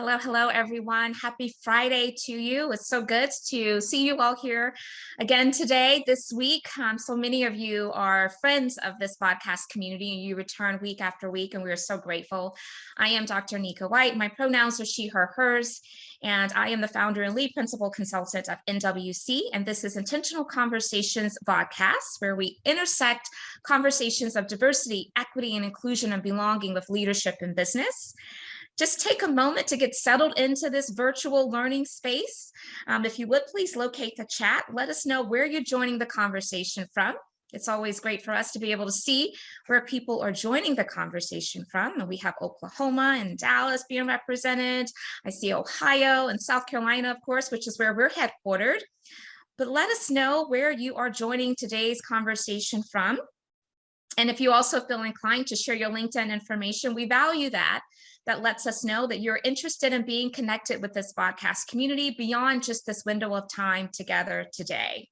Hello, hello, everyone. Happy Friday to you. It's so good to see you all here again today, this week. So many of you are friends of this podcast community and you return week after week, and we are so grateful. I am Dr. Nika White. My pronouns are she, her, hers, and I am the founder and lead principal consultant of NWC, and this is Intentional Conversations VodCast, where we intersect conversations of diversity, equity, and inclusion and belonging with leadership in business. Just take a moment to get settled into this virtual learning space. If you would, please locate the chat. Let us know where you're joining the conversation from. It's always great for us to be able to see where people are joining the conversation from. And we have Oklahoma and Dallas being represented. I see Ohio and South Carolina, of course, which is where we're headquartered. But let us know where you are joining today's conversation from. And if you also feel inclined to share your LinkedIn information, we value that. That lets us know that you're interested in being connected with this podcast community beyond just this window of time together today.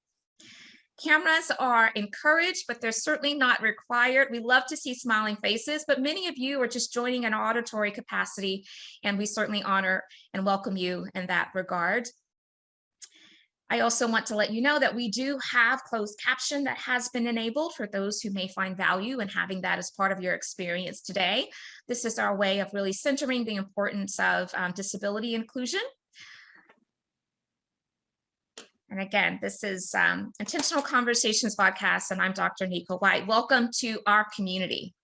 Cameras are encouraged, but they're certainly not required. We love to see smiling faces, but many of you are just joining in auditory capacity, and we certainly honor and welcome you in that regard. I also want to let you know that we do have closed caption that has been enabled for those who may find value in having that as part of your experience today. This is our way of really centering the importance of disability inclusion. And again, this is Intentional Conversations Podcast, and I'm Dr. Nika White. Welcome to our community.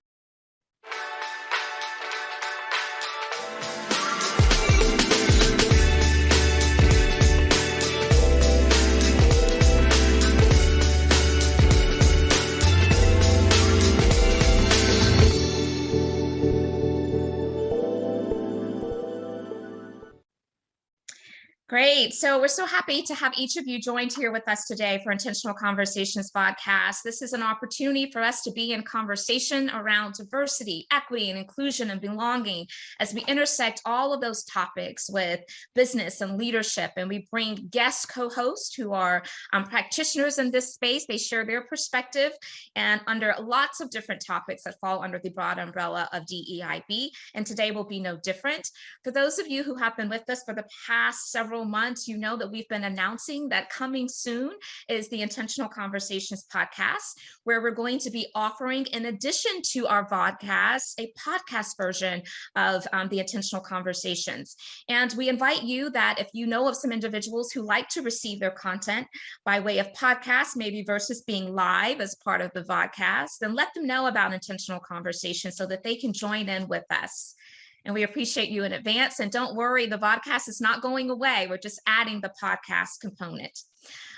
Great. So we're so happy to have each of you joined here with us today for Intentional Conversations Podcast. This is an opportunity for us to be in conversation around diversity, equity, and inclusion and belonging as we intersect all of those topics with business and leadership. And we bring guest co-hosts who are practitioners in this space. They share their perspective and under lots of different topics that fall under the broad umbrella of DEIB. And today will be no different. For those of you who have been with us for the past several months, you know that we've been announcing that coming soon is the Intentional Conversations podcast, where we're going to be offering, in addition to our VodCast, a podcast version of the Intentional Conversations. And we invite you that if you know of some individuals who like to receive their content by way of podcast, maybe versus being live as part of the VodCast, then let them know about Intentional Conversations so that they can join in with us. And we appreciate you in advance. And don't worry, the VodCast is not going away. We're just adding the podcast component.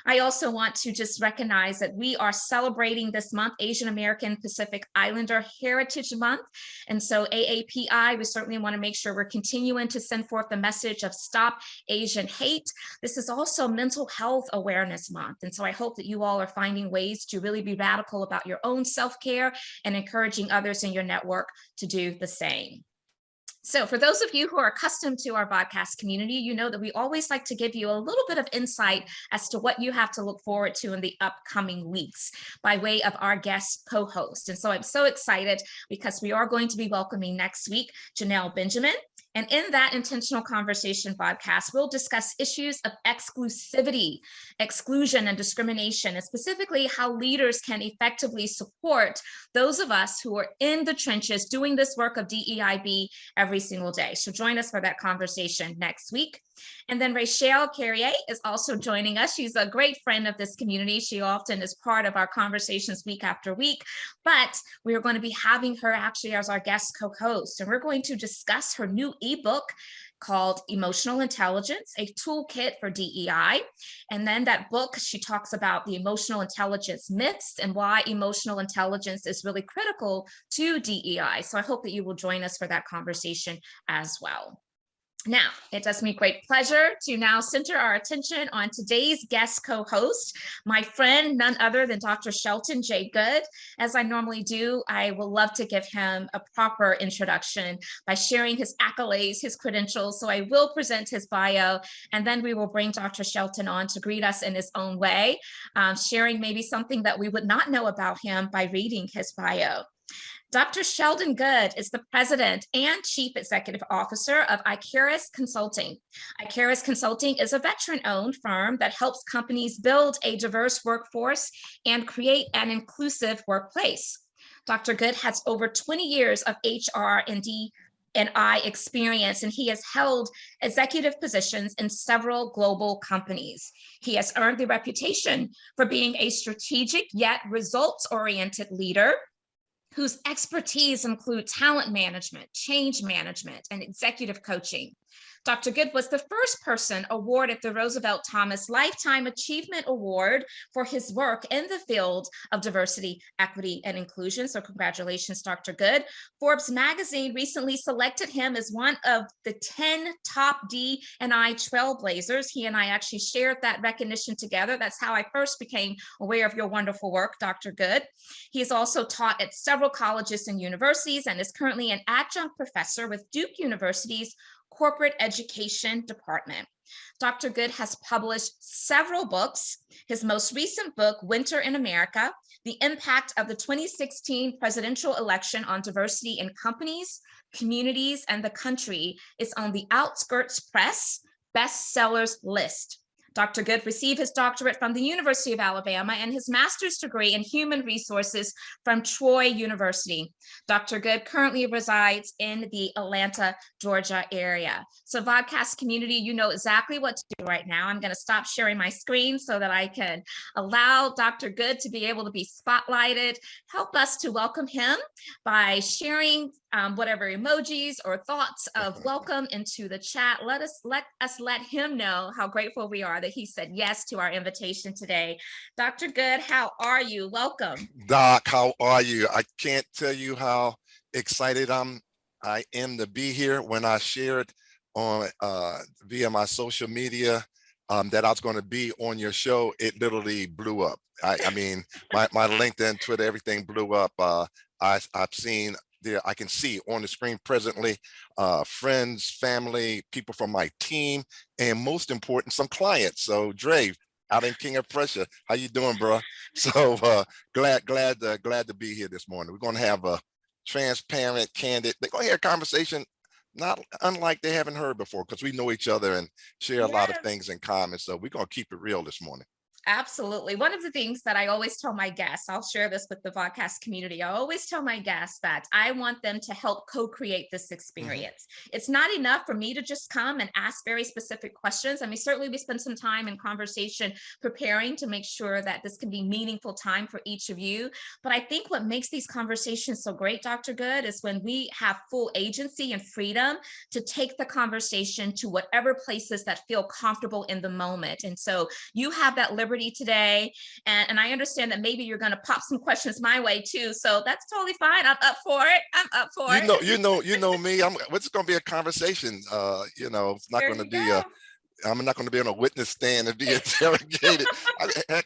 I also want to just recognize that we are celebrating this month Asian American Pacific Islander Heritage Month. And so AAPI, we certainly want to make sure we're continuing to send forth the message of Stop Asian Hate. This is also Mental Health Awareness Month. And so I hope that you all are finding ways to really be radical about your own self-care and encouraging others in your network to do the same. So for those of you who are accustomed to our podcast community, you know that we always like to give you a little bit of insight as to what you have to look forward to in the upcoming weeks by way of our guest co-host. And so I'm so excited because we are going to be welcoming next week Janelle Benjamin. And in that Intentional Conversation podcast, we'll discuss issues of exclusivity, exclusion, and discrimination, and specifically how leaders can effectively support those of us who are in the trenches doing this work of DEIB every single day. So join us for that conversation next week. And then Rachelle Carrier is also joining us. She's a great friend of this community. She often is part of our conversations week after week, but we are going to be having her actually as our guest co-host, and we're going to discuss her new ebook called Emotional Intelligence, a Toolkit for DEI. And then that book, she talks about the emotional intelligence myths and why emotional intelligence is really critical to DEI. So I hope that you will join us for that conversation as well. Now, it does me great pleasure to now center our attention on today's guest co-host, my friend, none other than Dr. Shelton Goode. As I normally do, I will love to give him a proper introduction by sharing his accolades, his credentials. So I will present his bio, and then we will bring Dr. Shelton on to greet us in his own way, sharing maybe something that we would not know about him by reading his bio. Dr. Shelton Goode is the president and chief executive officer of Icarus Consulting. Icarus Consulting is a veteran-owned firm that helps companies build a diverse workforce and create an inclusive workplace. Dr. Goode has over 20 years of HR and D&I experience, and he has held executive positions in several global companies. He has earned the reputation for being a strategic yet results-oriented leader whose expertise include talent management, change management, and executive coaching. Dr. Goode was the first person awarded the Roosevelt Thomas Lifetime Achievement Award for his work in the field of diversity, equity, and inclusion. So congratulations, Dr. Goode. Forbes magazine recently selected him as one of the 10 top D&I trailblazers. He and I actually shared that recognition together. That's how I first became aware of your wonderful work, Dr. Goode. He has also taught at several colleges and universities and is currently an adjunct professor with Duke University's Corporate Education Department. Dr. Goode has published several books. His most recent book, Winter in America, The Impact of the 2016 Presidential Election on Diversity in Companies, Communities, and the Country, is on the Outskirts Press bestsellers list. Dr. Goode received his doctorate from the University of Alabama and his master's degree in human resources from Troy University. Dr. Goode currently resides in the Atlanta, Georgia area. So VodCast community, you know exactly what to do right now. I'm going to stop sharing my screen so that I can allow Dr. Goode to be able to be spotlighted. Help us to welcome him by sharing whatever emojis or thoughts of welcome into the chat. Let us let him know how grateful we are that he said yes to our invitation today. Dr. Goode, how are you? Welcome. Doc, how are you? I can't tell you how excited I am to be here. When I shared on via my social media that I was going to be on your show, it literally blew up. I mean, my LinkedIn, Twitter, everything blew up. I've seen there, I can see on the screen presently, friends, family, people from my team, and most important, some clients. So Dre, out in King of Pressure, how you doing, bro? So glad to be here this morning. We're going to have a transparent, candid, they're going to hear a conversation not unlike they haven't heard before, because we know each other and share a lot of things in common. So we're going to keep it real this morning. Absolutely. One of the things that I always tell my guests, I'll share this with the VodCast community. I always tell my guests that I want them to help co-create this experience. It's not enough for me to just come and ask very specific questions. I mean, certainly we spend some time in conversation preparing to make sure that this can be meaningful time for each of you. But I think what makes these conversations so great, Dr. Goode, is when we have full agency and freedom to take the conversation to whatever places that feel comfortable in the moment. And so you have that liberty today, and I understand that maybe you're going to pop some questions my way too, so that's totally fine. I'm up for it. You know me. It's going to be a conversation. It's not going to be I'm not going to be on a witness stand and be interrogated.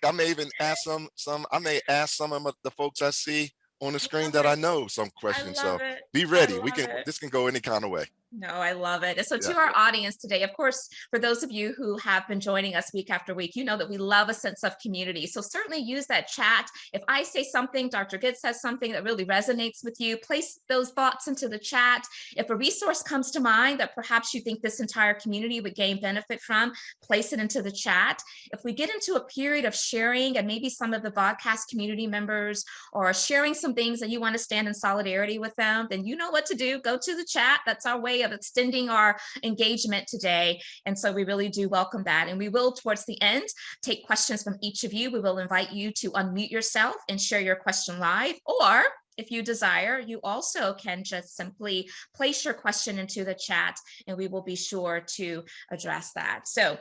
I may even ask some of the folks I see on the screen that I know some questions. So be ready. This can go any kind of way. No, I love it. And so to our audience today, of course, for those of you who have been joining us week after week, you know that we love a sense of community. So certainly use that chat. If I say something, Dr. Goode says something that really resonates with you, place those thoughts into the chat. If a resource comes to mind that perhaps you think this entire community would gain benefit from, place it into the chat. If we get into a period of sharing and maybe some of the VodCast community members are sharing some things that you want to stand in solidarity with them, then you know what to do. Go to the chat. That's our way of extending our engagement today. And so we really do welcome that. And we will, towards the end, take questions from each of you. We will invite you to unmute yourself and share your question live, or if you desire, you also can just simply place your question into the chat and we will be sure to address that. So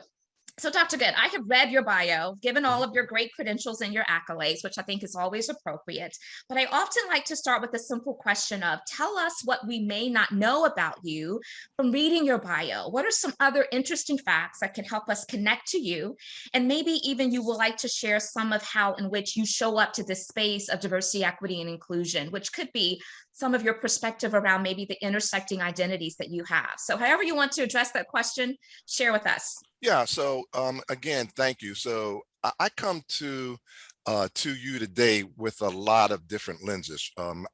Dr. Goode, I have read your bio, given all of your great credentials and your accolades, which I think is always appropriate. But I often like to start with a simple question of, tell us what we may not know about you from reading your bio. What are some other interesting facts that can help us connect to you? And maybe even you would like to share some of how in which you show up to this space of diversity, equity, and inclusion, which could be some of your perspective around maybe the intersecting identities that you have. So however you want to address that question, share with us. Yeah. So again, thank you. So I come to you today with a lot of different lenses. I'm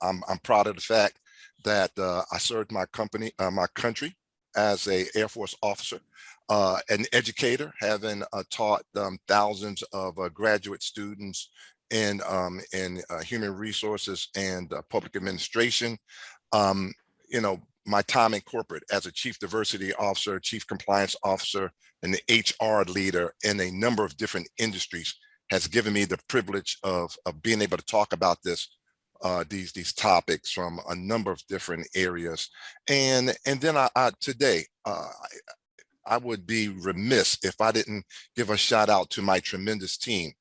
proud of the fact that I served my company, my country, as a Air Force officer, an educator, having taught thousands of graduate students in human resources and public administration. Um, my time in corporate as a chief diversity officer, chief compliance officer, and the HR leader in a number of different industries has given me the privilege of being able to talk about these topics from a number of different areas. And then I today I would be remiss if I didn't give a shout out to my tremendous team.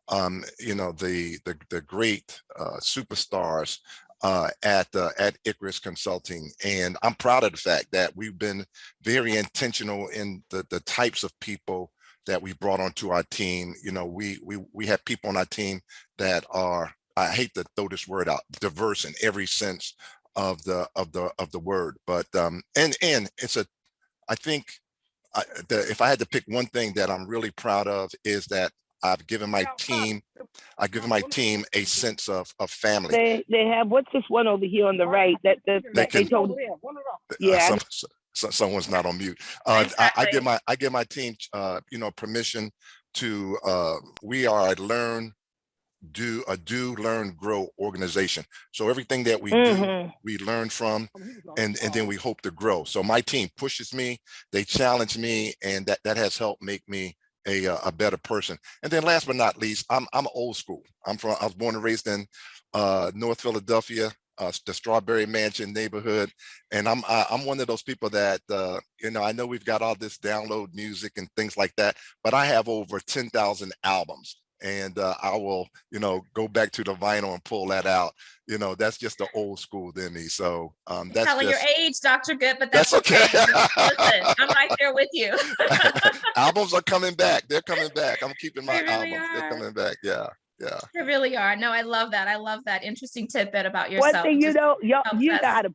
The great superstars at Icarus Consulting, and I'm proud of the fact that we've been very intentional in the types of people that we brought onto our team. We have people on our team that are, I hate to throw this word out, diverse in every sense of the word, but and it's a I think if I had to pick one thing that I'm really proud of is that I've given my team a sense of family. They have, what's this one over here on the right that they told? Yeah. Someone's not on mute. I give my team permission to we are a do learn grow organization. So everything that we do, we learn from, and then we hope to grow. So my team pushes me, they challenge me, and that has helped make me a better person. And then last but not least, I'm old school. I was born and raised in North Philadelphia, the Strawberry Mansion neighborhood, and I'm one of those people that I know we've got all this download music and things like that, but I have over 10,000 albums. And I will, go back to the vinyl and pull that out. That's just the old school in me. So that's telling just, your age, Dr. Goode, but that's okay. Listen, I'm right there with you. Albums are coming back. They're coming back. I'm keeping my really albums. They're coming back. Yeah. They really are. No, I love that. I love that interesting tidbit about yourself. One thing, you know how to.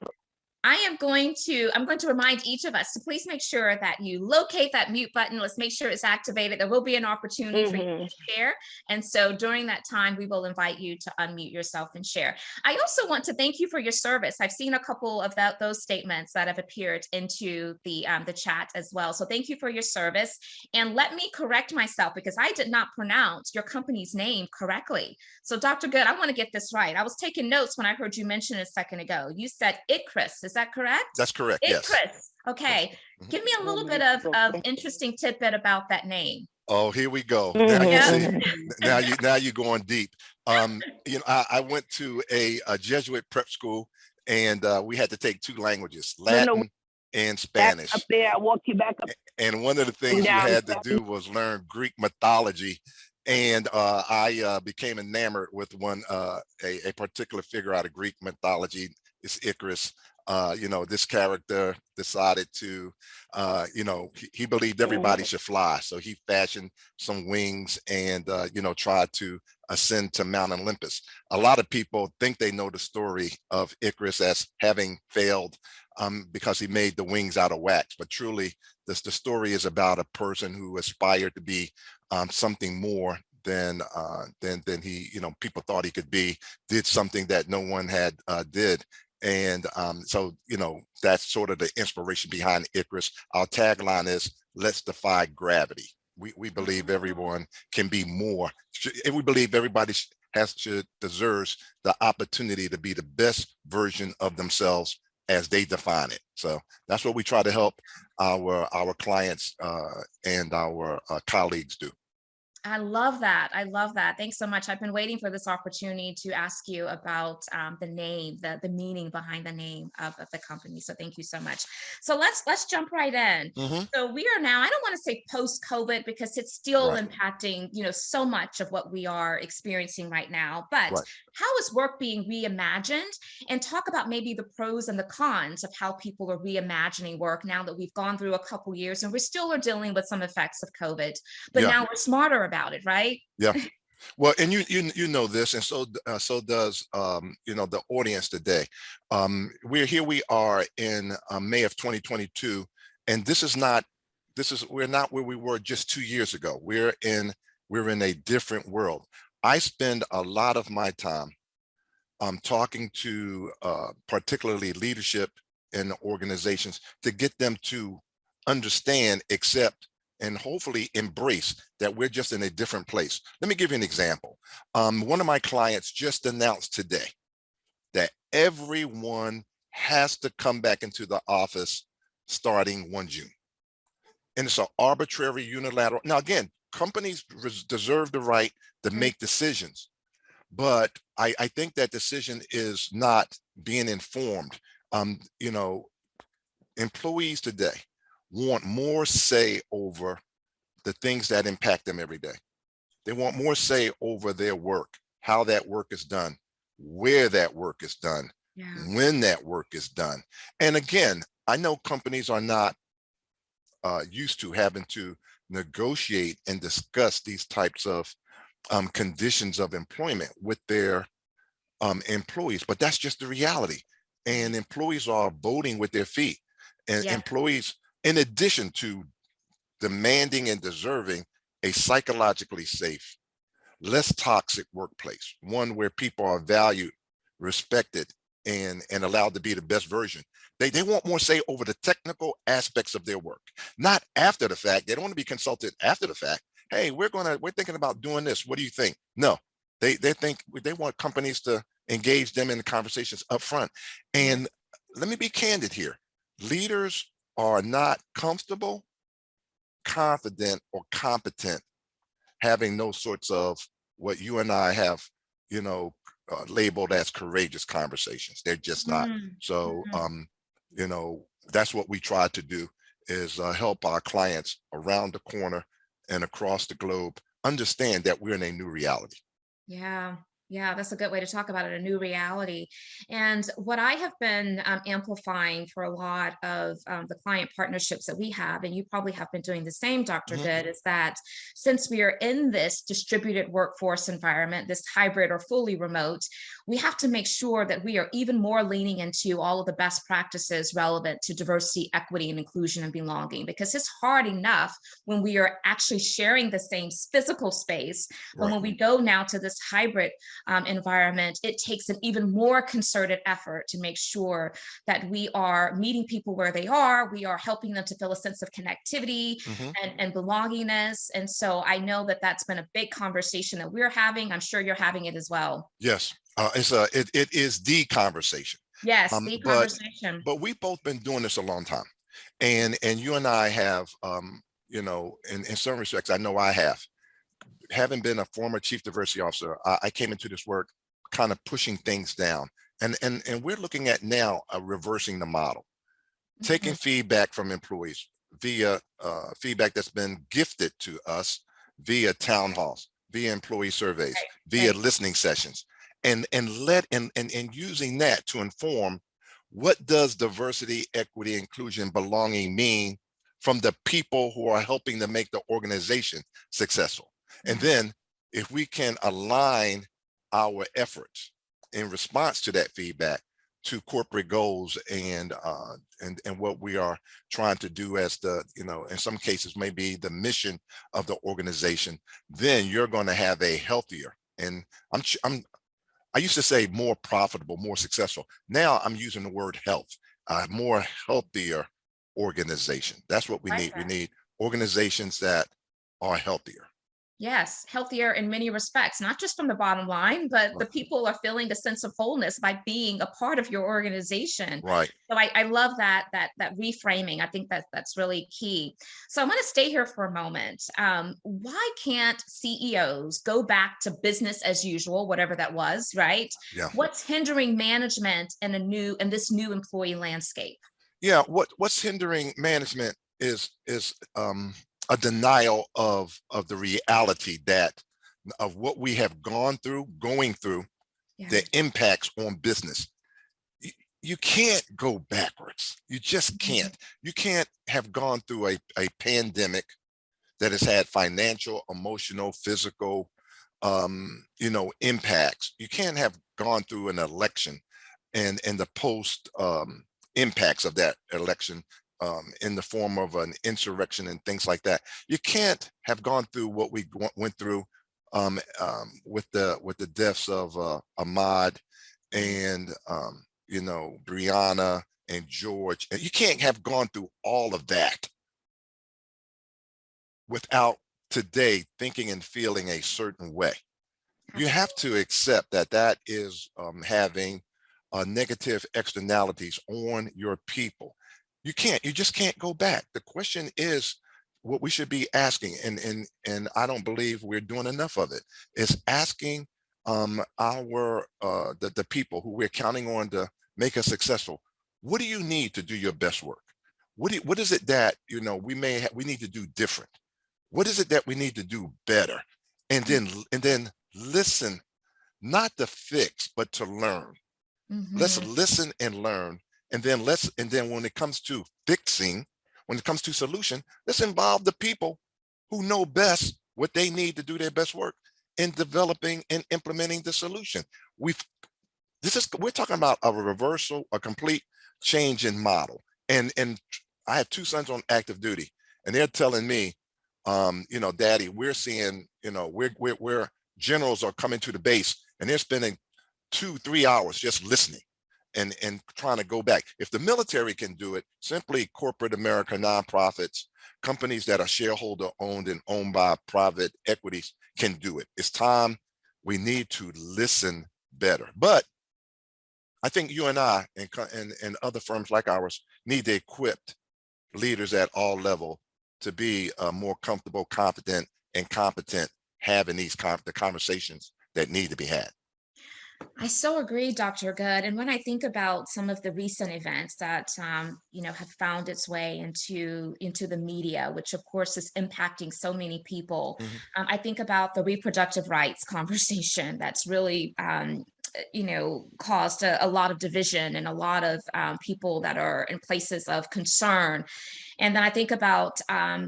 I'm going to remind each of us to please make sure that you locate that mute button. Let's make sure it's activated. There will be an opportunity for you to share. And so during that time, we will invite you to unmute yourself and share. I also want to thank you for your service. I've seen a couple of those statements that have appeared into the chat as well. So thank you for your service. And let me correct myself because I did not pronounce your company's name correctly. So Dr. Goode, I want to get this right. I was taking notes when I heard you mention a second ago. You said Icarus. Is that correct? That's correct. Yes. Icarus. Okay. Yes. Give me a little bit of interesting tidbit about that name. Oh, here we go. Now you see, now you're going deep. I went to a Jesuit prep school, and we had to take two languages, Latin and Spanish. Up there, I walk you back up. And one of the things you had to do was learn Greek mythology. And I became enamored with a particular figure out of Greek mythology. It's Icarus. This character decided to, he believed everybody should fly. So he fashioned some wings and, tried to ascend to Mount Olympus. A lot of people think they know the story of Icarus as having failed because he made the wings out of wax. But truly, the story is about a person who aspired to be something more than he, people thought he could be, did something that no one had did. And so, that's sort of the inspiration behind Icarus. Our tagline is, let's defy gravity. We believe everyone can be more. We believe everybody deserves the opportunity to be the best version of themselves as they define it. So that's what we try to help our clients and our colleagues do. I love that. I love that. Thanks so much. I've been waiting for this opportunity to ask you about the name, the meaning behind the name of the company. So thank you so much. So let's jump right in. So we are now, I don't want to say post-COVID because it's still impacting, so much of what we are experiencing right now. But how is work being reimagined? And talk about maybe the pros and the cons of how people are reimagining work now that we've gone through a couple years and we still are dealing with some effects of COVID, but now we're smarter about it, right? Yeah. Well, and you know this, and so does the audience today. We are in May of 2022, and this is not we're not where we were just 2 years ago. We're in a different world. I spend a lot of my time talking to particularly leadership in organizations to get them to understand, accept, and hopefully embrace that we're just in a different place. Let me give you an example. One of my clients just announced today that everyone has to come back into the office starting 1 June. And it's an arbitrary unilateral. Now, again, companies deserve the right to make decisions, but I think that decision is not being informed. You know, employees today want more say over the things that impact them every day. They want more say over their work, how that work is done, where that work is done, when that work is done. And again, I know companies are not used to having to negotiate and discuss these types of conditions of employment with their employees, but that's just the reality. And employees are voting with their feet. And employees, in addition to demanding and deserving a psychologically safe, less toxic workplace, one where people are valued, respected, and allowed to be the best version. They want more say over the technical aspects of their work, not after the fact. They don't want to be consulted after the fact. Hey, we're thinking about doing this. What do you think? No, they want companies to engage them in the conversations up front. And let me be candid here. Leaders are not comfortable, confident, or competent having those sorts of what you and I have, labeled as courageous conversations. They're just not. So, that's what we try to do, is help our clients around the corner and across the globe understand that we're in a new reality. Yeah, that's a good way to talk about it, a new reality. And what I have been amplifying for a lot of the client partnerships that we have, and you probably have been doing the same, Dr. Goode, is that since we are in this distributed workforce environment, this hybrid or fully remote, we have to make sure that we are even more leaning into all of the best practices relevant to diversity, equity, and inclusion and belonging, because it's hard enough when we are actually sharing the same physical space. But when we go now to this hybrid environment, it takes an even more concerted effort to make sure that we are meeting people where they are. We are helping them to feel a sense of connectivity and belongingness. And so I know that that's been a big conversation that we're having. I'm sure you're having it as well. Yes, it is the conversation. Yes, the conversation. But we've both been doing this a long time, and you and I have, in some respects, I know I have. Having been a former chief diversity officer, I came into this work kind of pushing things down, and we're looking at now reversing the model, taking feedback from employees via feedback that's been gifted to us via town halls, via employee surveys, via listening sessions, and using that to inform what does diversity, equity, inclusion, belonging mean from the people who are helping to make the organization successful. And then if we can align our efforts in response to that feedback to corporate goals and what we are trying to do as in some cases, maybe the mission of the organization, then you're going to have a healthier, and I used to say more profitable, more successful. Now I'm using the word health, more healthier organization. That's what we need. We need organizations that are healthier. Yes, healthier in many respects, not just from the bottom line, but the people are feeling a sense of wholeness by being a part of your organization. Right. So I love that reframing. I think that's really key. So I'm going to stay here for a moment. Why can't CEOs go back to business as usual, whatever that was, right? Yeah. What's hindering management in this new employee landscape? Yeah, what's hindering management is a denial of the reality of what we have going through, the impacts on business. You can't go backwards. You just can't. You can't have gone through a pandemic that has had financial, emotional, physical, impacts. You can't have gone through an election and the post impacts of that election in the form of an insurrection and things like that. You can't have gone through what we went through with the deaths of Ahmaud and Brianna and George. You can't have gone through all of that without today thinking and feeling a certain way. You have to accept that that is having negative externalities on your people. You just can't go back. The question is what we should be asking, and I don't believe we're doing enough of it, is asking the people who we're counting on to make us successful, what do you need to do your best work? What is it that we need to do different? What is it that we need to do better? And then listen, not to fix, but to learn. Let's listen and learn. And then when it comes to fixing, when it comes to solution, let's involve the people who know best what they need to do their best work in developing and implementing the solution. We're talking about a reversal, a complete change in model. And I have 2 sons on active duty, and they're telling me, Daddy, we're seeing, we're generals are coming to the base and they're spending 2-3 hours just listening and trying to go back. If the military can do it, simply corporate America, nonprofits, companies that are shareholder owned and owned by private equities can do it. It's time we need to listen better. But I think you and I and other firms like ours need to equip leaders at all levels to be more comfortable, confident, and competent having the conversations that need to be had. I so agree, Dr. Goode. And when I think about some of the recent events that have found its way into the media, which of course is impacting so many people, I think about the reproductive rights conversation that's really caused a lot of division and a lot of people that are in places of concern. And then I think about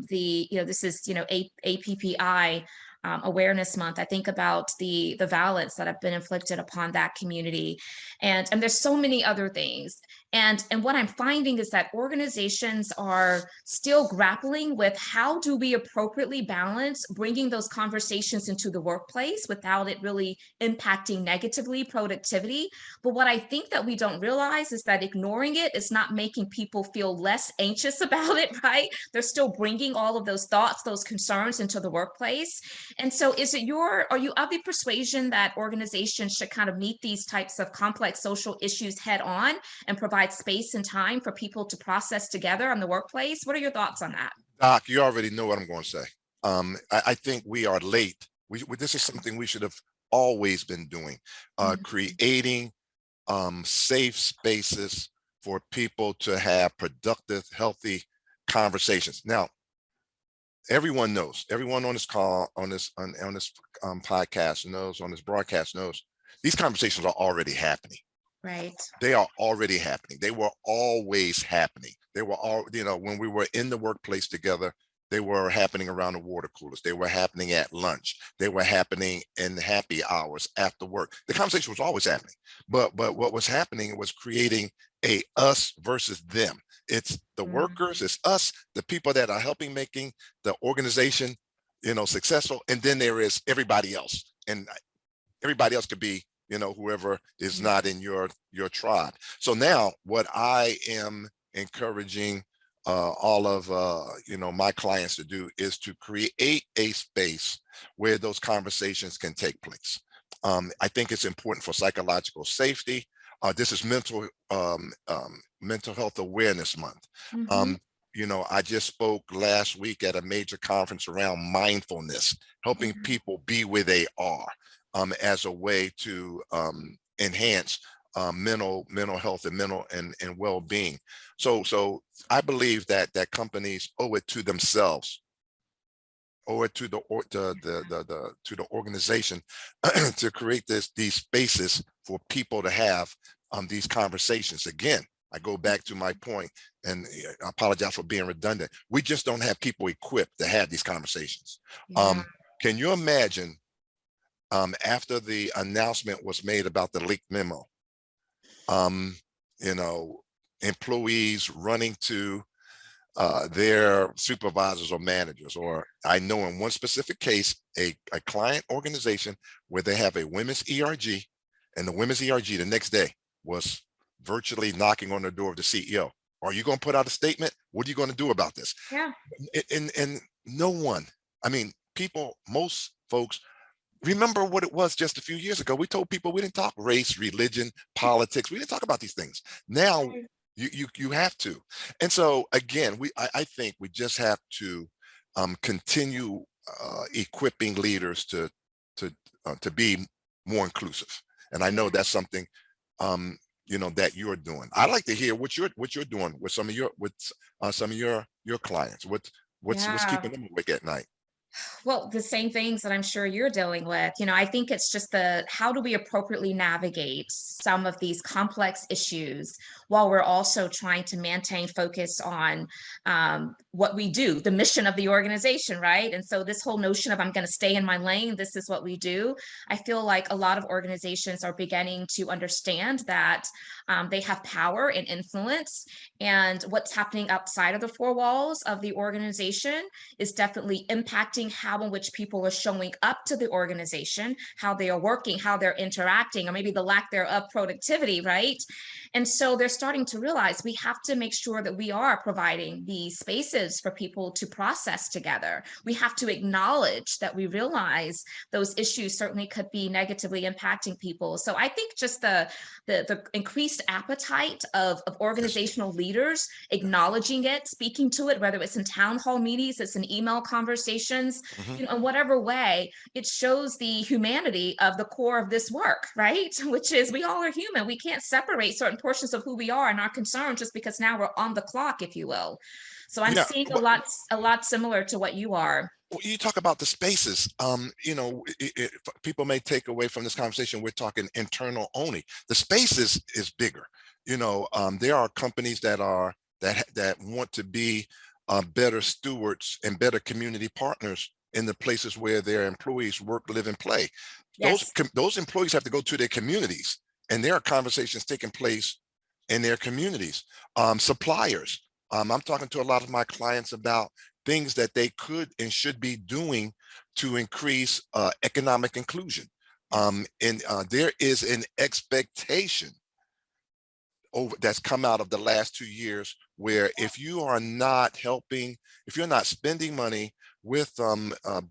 this is APPI Awareness Month. I think about the violence that have been inflicted upon that community, and there's so many other things. And what I'm finding is that organizations are still grappling with how do we appropriately balance bringing those conversations into the workplace without it really impacting negatively productivity. But what I think that we don't realize is that ignoring it is not making people feel less anxious about it, right? They're still bringing all of those thoughts, those concerns into the workplace. And so are you of the persuasion that organizations should kind of meet these types of complex social issues head on and provide space and time for people to process together in the workplace? What are your thoughts on that? Doc, you already know what I'm going to say. I think we are late. This is something we should have always been doing, creating safe spaces for people to have productive, healthy conversations. Now, everyone knows, everyone on this call, on this podcast knows, on this broadcast knows, these conversations are already happening. Right. They are already happening. They were always happening. They were all, when we were in the workplace together, they were happening around the water coolers. They were happening at lunch. They were happening in happy hours after work. The conversation was always happening. But what was happening was creating a us versus them. It's the workers, it's us, the people that are helping making the organization, successful. And then there is everybody else. And everybody else could be, whoever is not in your tribe. So now what I am encouraging all of my clients to do is to create a space where those conversations can take place. I think it's important for psychological safety. This is mental health awareness month. I just spoke last week at a major conference around mindfulness, helping people be where they are as a way to enhance mental health and mental and well-being. So I believe that companies owe it to themselves, owe it to the organization to create these spaces for people to have these conversations. Again, I go back to my point, and I apologize for being redundant. We just don't have people equipped to have these conversations. Can you imagine after the announcement was made about the leaked memo, employees running to their supervisors or managers. Or I know in one specific case, a client organization where they have a women's ERG, and the women's ERG the next day was virtually knocking on the door of the CEO. Are you going to put out a statement? What are you going to do about this? Yeah. And no one, I mean, people, most folks remember what it was just a few years ago. We told people we didn't talk race, religion, politics. We didn't talk about these things. Now you have to. And so again, I think we just have to continue equipping leaders to be more inclusive. And I know that's something that you're doing. I'd like to hear what you're doing with some of your clients. What's keeping them awake at night? Well, the same things that I'm sure you're dealing with. I think it's just how do we appropriately navigate some of these complex issues while we're also trying to maintain focus on what we do, the mission of the organization, right? And so this whole notion of I'm going to stay in my lane, this is what we do. I feel like a lot of organizations are beginning to understand that they have power and influence, and what's happening outside of the four walls of the organization is definitely impacting how in which people are showing up to the organization, how they are working, how they're interacting, or maybe the lack thereof productivity, right? And so they're starting to realize we have to make sure that we are providing these spaces for people to process together. We have to acknowledge that we realize those issues certainly could be negatively impacting people. So I think just the increased appetite of organizational leaders acknowledging it, speaking to it, whether it's in town hall meetings, it's in email conversations, in whatever way, it shows the humanity of the core of this work, right? Which is we all are human. We can't separate certain portions of who we are and our concerns just because now we're on the clock, if you will. So I'm seeing a lot similar to what you are. Well, you talk about the spaces. People may take away from this conversation, we're talking internal only. The space is bigger. There are companies that want to be better stewards and better community partners in the places where their employees work, live, and play. Yes. Those employees have to go to their communities, and there are conversations taking place in their communities. Suppliers. I'm talking to a lot of my clients about things that they could and should be doing to increase economic inclusion. There is an expectation that's come out of the last 2 years where if you are not helping, if you're not spending money with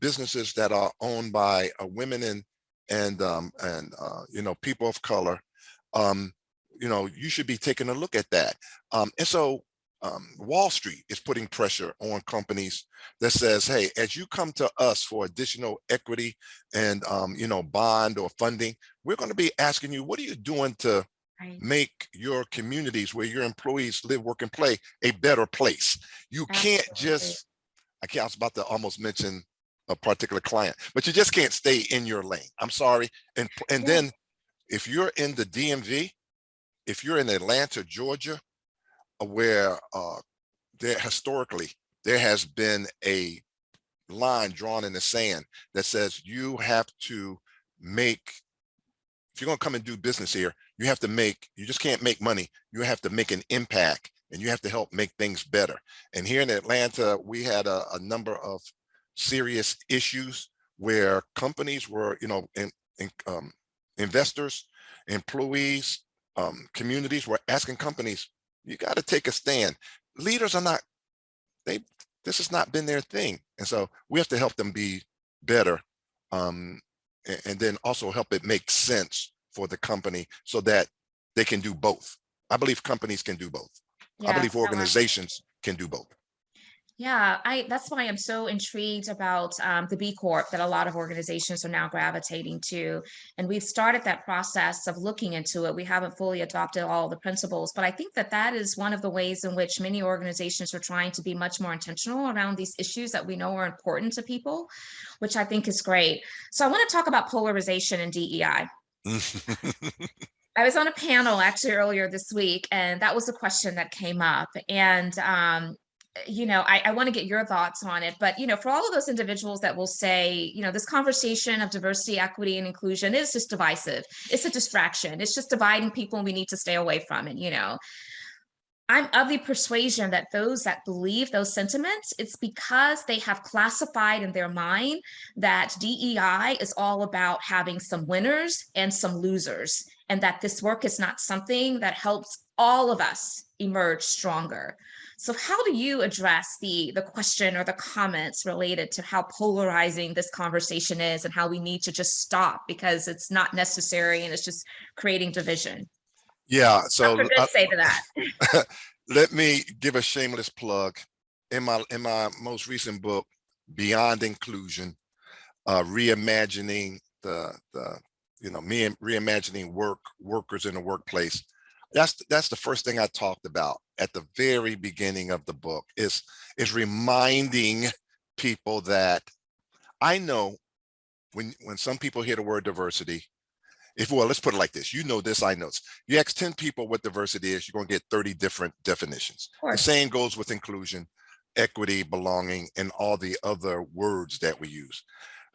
businesses that are owned by women and people of color, you should be taking a look at that. And so Wall Street is putting pressure on companies that says, hey, as you come to us for additional equity and bond or funding, we're going to be asking you, what are you doing to make your communities where your employees live, work, and play a better place? You can't just, I was about to almost mention a particular client, but you just can't stay in your lane. I'm sorry. And then if you're in the DMV, if you're in Atlanta, Georgia, where there has been a line drawn in the sand that says you have to make, if you're going to come and do business here, you just can't make money. You have to make an impact, and you have to help make things better. And here in Atlanta, we had a number of serious issues where companies were, investors, employees, communities were asking companies, you got to take a stand. Leaders are not, this has not been their thing. And so we have to help them be better, and then also help it make sense for the company so that they can do both. I believe companies can do both. I believe organizations can do both. Yeah, that's why I'm so intrigued about the B Corp that a lot of organizations are now gravitating to. And we've started that process of looking into it. We haven't fully adopted all the principles, but I think that is one of the ways in which many organizations are trying to be much more intentional around these issues that we know are important to people, which I think is great. So I want to talk about polarization and DEI. I was on a panel actually earlier this week, and that was a question that came up. And I want to get your thoughts on it, but, for all of those individuals that will say, this conversation of diversity, equity, and inclusion is just divisive. It's a distraction. It's just dividing people, and we need to stay away from it, I'm of the persuasion that those that believe those sentiments, it's because they have classified in their mind that DEI is all about having some winners and some losers, and that this work is not something that helps all of us emerge stronger. So how do you address the question or the comments related to how polarizing this conversation is and how we need to just stop because it's not necessary and it's just creating division? Yeah, so Dr. Goode say to that. let me give a shameless plug. In my most recent book, Beyond Inclusion, reimagining reimagining workers in the workplace. That's the first thing I talked about at the very beginning of the book is reminding people that I know when some people hear the word diversity, let's put it like this, this, I know. You ask 10 people what diversity is, you're going to get 30 different definitions. The same goes with inclusion, equity, belonging, and all the other words that we use.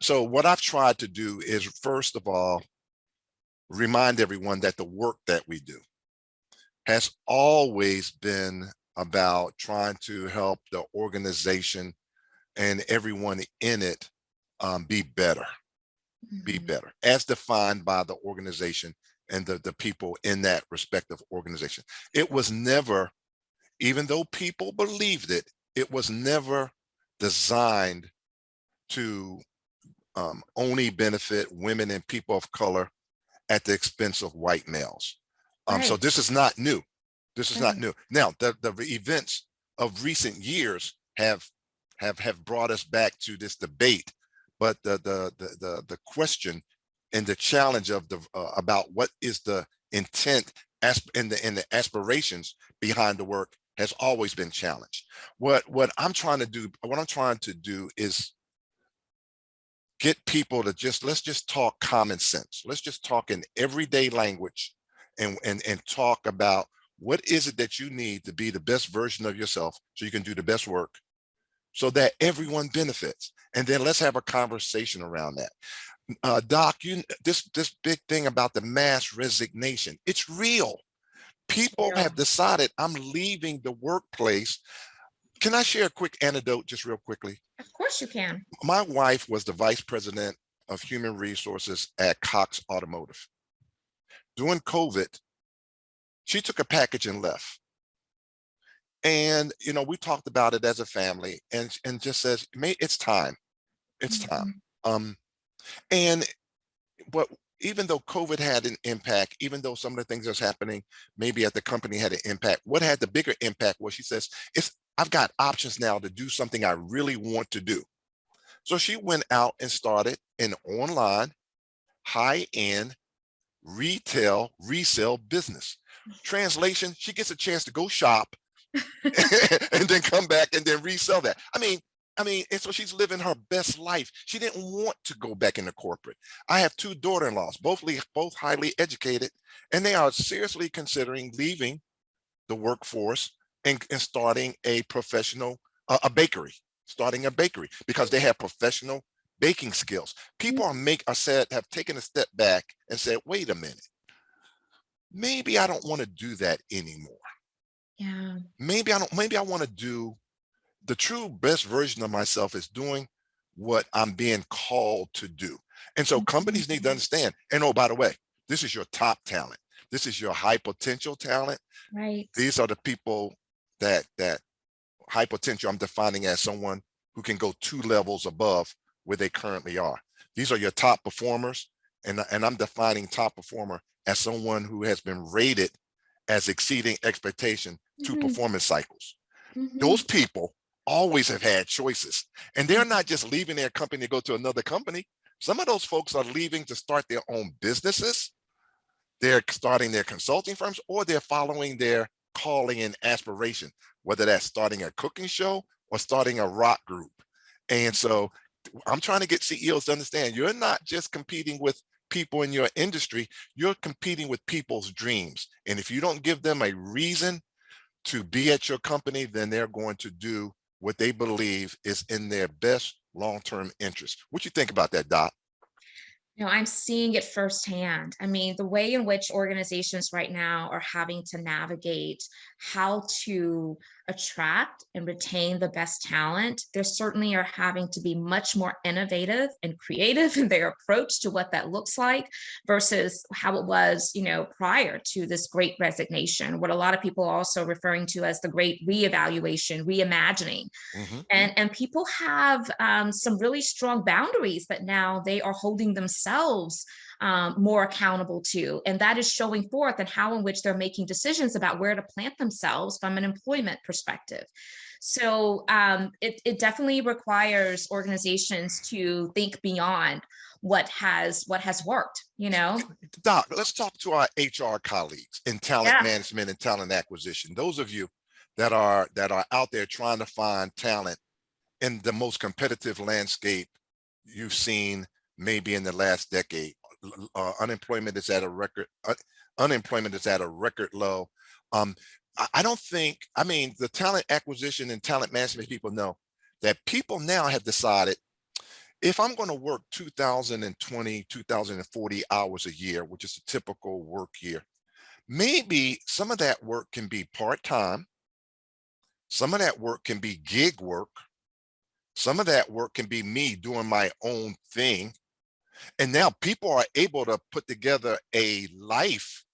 So what I've tried to do is, first of all, remind everyone that the work that we do has always been about trying to help the organization and everyone in it be better. Be better, as defined by the organization and the people in that respective organization. It was never, even though people believed it, it was never designed to only benefit women and people of color at the expense of white males. So this is not new. This is not new. Now, the events of recent years have brought us back to this debate. But the question and the challenge of about what is the intent and the aspirations behind the work has always been challenged. What I'm trying to do is get people to let's just talk common sense. Let's just talk in everyday language and talk about what is it that you need to be the best version of yourself so you can do the best work so that everyone benefits. And then let's have a conversation around that. Doc, this big thing about the mass resignation, it's real. People have decided, I'm leaving the workplace. Can I share a quick anecdote just real quickly? Of course you can. My wife was the vice president of human resources at Cox Automotive. During COVID, she took a package and left. And, we talked about it as a family and just says, it's time. It's time. But even though COVID had an impact, even though some of the things that's happening maybe at the company had an impact, what had the bigger impact was she says, I've got options now to do something I really want to do. So she went out and started an online, high-end retail resale business. Translation, she gets a chance to go shop and then come back and then resell that. I mean, and so she's living her best life. She didn't want to go back into corporate. I have two daughter-in-laws, both highly educated, and they are seriously considering leaving the workforce and starting a professional, a bakery, starting a bakery because they have professional baking skills. People have taken a step back and said, wait a minute, maybe I don't want to do that anymore. Yeah. Maybe I want to do the true best version of myself is doing what I'm being called to do. And so companies need to understand, and oh, by the way, this is your top talent. This is your high potential talent. Right. These are the people that high potential I'm defining as someone who can go 2 levels above where they currently are. These are your top performers. And I'm defining top performer as someone who has been rated as exceeding expectation 2 performance cycles. Those people always have had choices, and they're not just leaving their company to go to another company. Some of those folks are leaving to start their own businesses. They're starting their consulting firms, or they're following their calling and aspiration, whether that's starting a cooking show or starting a rock group. And so I'm trying to get CEOs to understand you're not just competing with people in your industry, you're competing with people's dreams. And if you don't give them a reason to be at your company, then they're going to do what they believe is in their best long-term interest. What you think about that, Doc? I'm seeing it firsthand. I mean, the way in which organizations right now are having to navigate how to attract and retain the best talent, they certainly are having to be much more innovative and creative in their approach to what that looks like versus how it was, prior to this great resignation, what a lot of people are also referring to as the great reevaluation, reimagining. Mhm. And people have some really strong boundaries that now they are holding themselves more accountable to. And that is showing forth in how in which they're making decisions about where to plant themselves from an employment perspective. So it definitely requires organizations to think beyond what has worked, Doc, let's talk to our HR colleagues in talent Yeah. management and talent acquisition. Those of you that are out there trying to find talent in the most competitive landscape you've seen maybe in the last decade. Unemployment is at a record. Unemployment is at a record low. I don't think. I mean, the talent acquisition and talent management people know that people now have decided if I'm going to work 2,020, 2,040 hours a year, which is a typical work year, maybe some of that work can be part-time. Some of that work can be gig work. Some of that work can be me doing my own thing. And now people are able to put together a life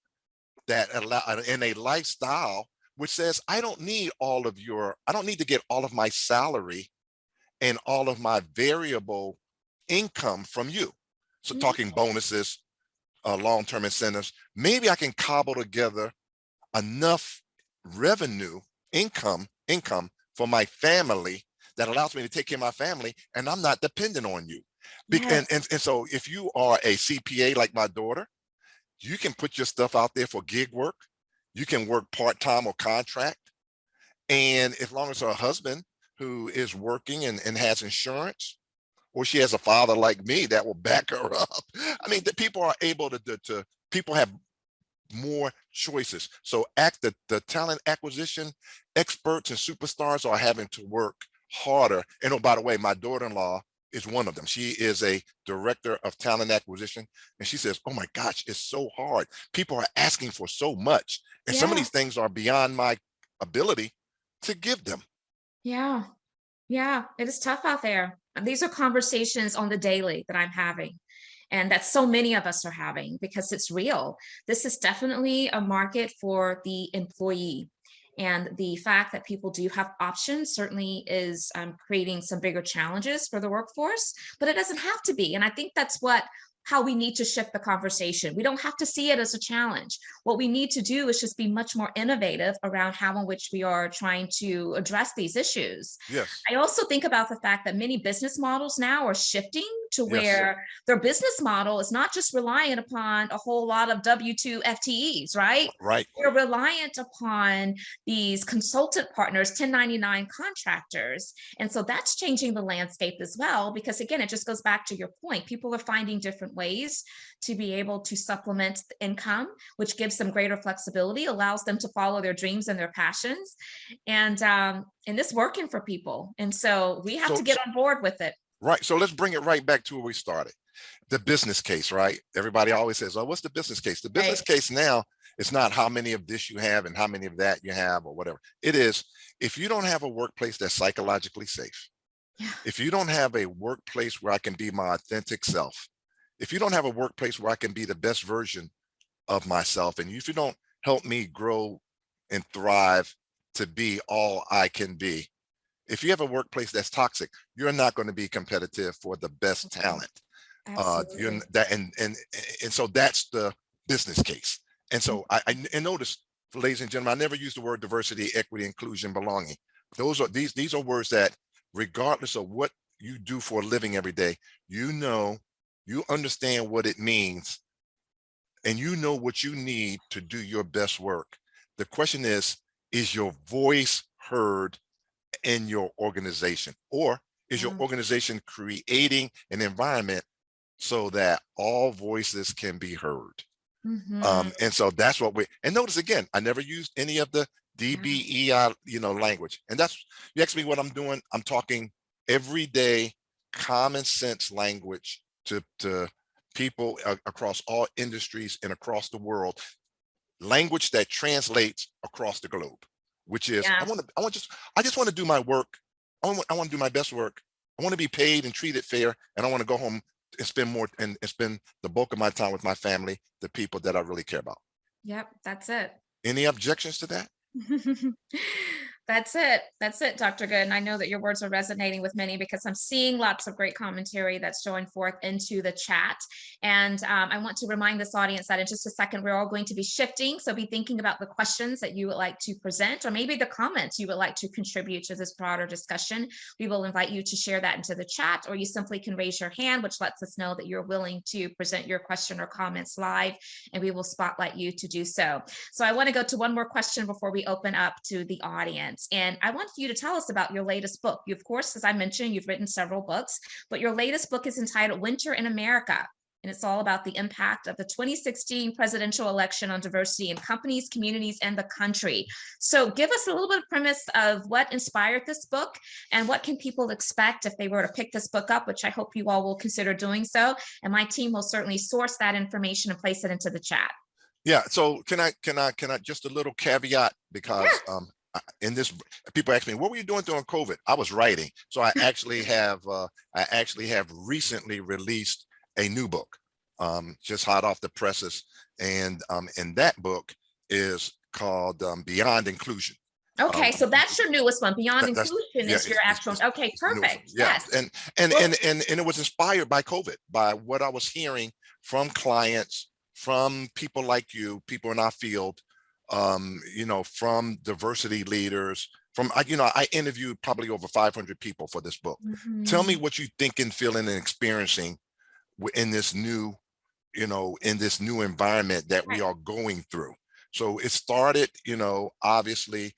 that allow and a lifestyle which says I don't need to get all of my salary and all of my variable income from you. So talking bonuses, long-term incentives, maybe I can cobble together enough revenue, income for my family that allows me to take care of my family and I'm not dependent on you. Yes. And so if you are a CPA like my daughter, you can put your stuff out there for gig work. You can work part-time or contract. And as long as her husband who is working and has insurance, or she has a father like me that will back her up. I mean, the people are able to people have more choices. So the talent acquisition experts and superstars are having to work harder. And oh, by the way, my daughter-in-law is one of them. She is a director of talent acquisition. And she says, oh my gosh, it's so hard. People are asking for so much. And some of Yeah. these things are beyond my ability to give them. Yeah. Yeah. It is tough out there. And these are conversations on the daily that I'm having. And that so many of us are having because it's real. This is definitely a market for the employee. And the fact that people do have options certainly is creating some bigger challenges for the workforce, but it doesn't have to be. And I think that's how we need to shift the conversation. We don't have to see it as a challenge. What we need to do is just be much more innovative around how in which we are trying to address these issues. Yes. I also think about the fact that many business models now are shifting to Yes. where their business model is not just reliant upon a whole lot of W-2 FTEs, right? Right. We're reliant upon these consultant partners, 1099 contractors. And so that's changing the landscape as well, because again, it just goes back to your point. People are finding different ways to be able to supplement the income, which gives them greater flexibility, allows them to follow their dreams and their passions. And it's working for people. And so we have to get on board with it. Right. So let's bring it right back to where we started. The business case, right? Everybody always says, oh, what's the business case? The business case now is not how many of this you have and how many of that you have or whatever. It is, if you don't have a workplace that's psychologically safe, if you don't have a workplace where I can be my authentic self, if you don't have a workplace where I can be the best version of myself, and if you don't help me grow and thrive to be all I can be, if you have a workplace that's toxic, you're not going to be competitive for the best talent. You're that, and so that's the business case. And so I notice, ladies and gentlemen, I never use the word diversity, equity, inclusion, belonging. These are words that, regardless of what you do for a living every day, you understand what it means, and you know what you need to do your best work. The question is your voice heard in your organization, or is your organization creating an environment so that all voices can be heard? And so that's what and notice again, I never used any of the DBEI, language. And that's, you ask me what I'm doing, I'm talking everyday common sense language to people across all industries and across the world, language that translates across the globe, which is, Yeah. I just want to do my work. I want to do my best work. I want to be paid and treated fair, and I want to go home and spend more and spend the bulk of my time with my family, the people that I really care about. Yep, that's it. Any objections to that? That's it. That's it, Dr. Goode. And I know that your words are resonating with many because I'm seeing lots of great commentary that's showing forth into the chat. And I want to remind this audience that in just a second, we're all going to be shifting. So be thinking about the questions that you would like to present, or maybe the comments you would like to contribute to this broader discussion. We will invite you to share that into the chat, or you simply can raise your hand, which lets us know that you're willing to present your question or comments live, and we will spotlight you to do so. So I want to go to one more question before we open up to the audience. And I want you to tell us about your latest book. You, of course, as I mentioned, you've written several books, but your latest book is entitled Winter in America. And it's all about the impact of the 2016 presidential election on diversity in companies, communities, and the country. So give us a little bit of premise of what inspired this book and what can people expect if they were to pick this book up, which I hope you all will consider doing so. And my team will certainly source that information and place it into the chat. Yeah. So can I just a little caveat, because in this, people ask me, what were you doing during COVID? I was writing. So I actually have recently released a new book, just hot off the presses. And that book is called Beyond Inclusion. Okay, so that's your newest one. Beyond Inclusion is your actual. Okay, perfect. Yeah. Yes. And it was inspired by COVID, by what I was hearing from clients, from people like you, people in our field, from diversity leaders, I interviewed probably over 500 people for this book. Tell me what you thinking, feeling, and experiencing in this new, environment that we are going through. So it started, obviously,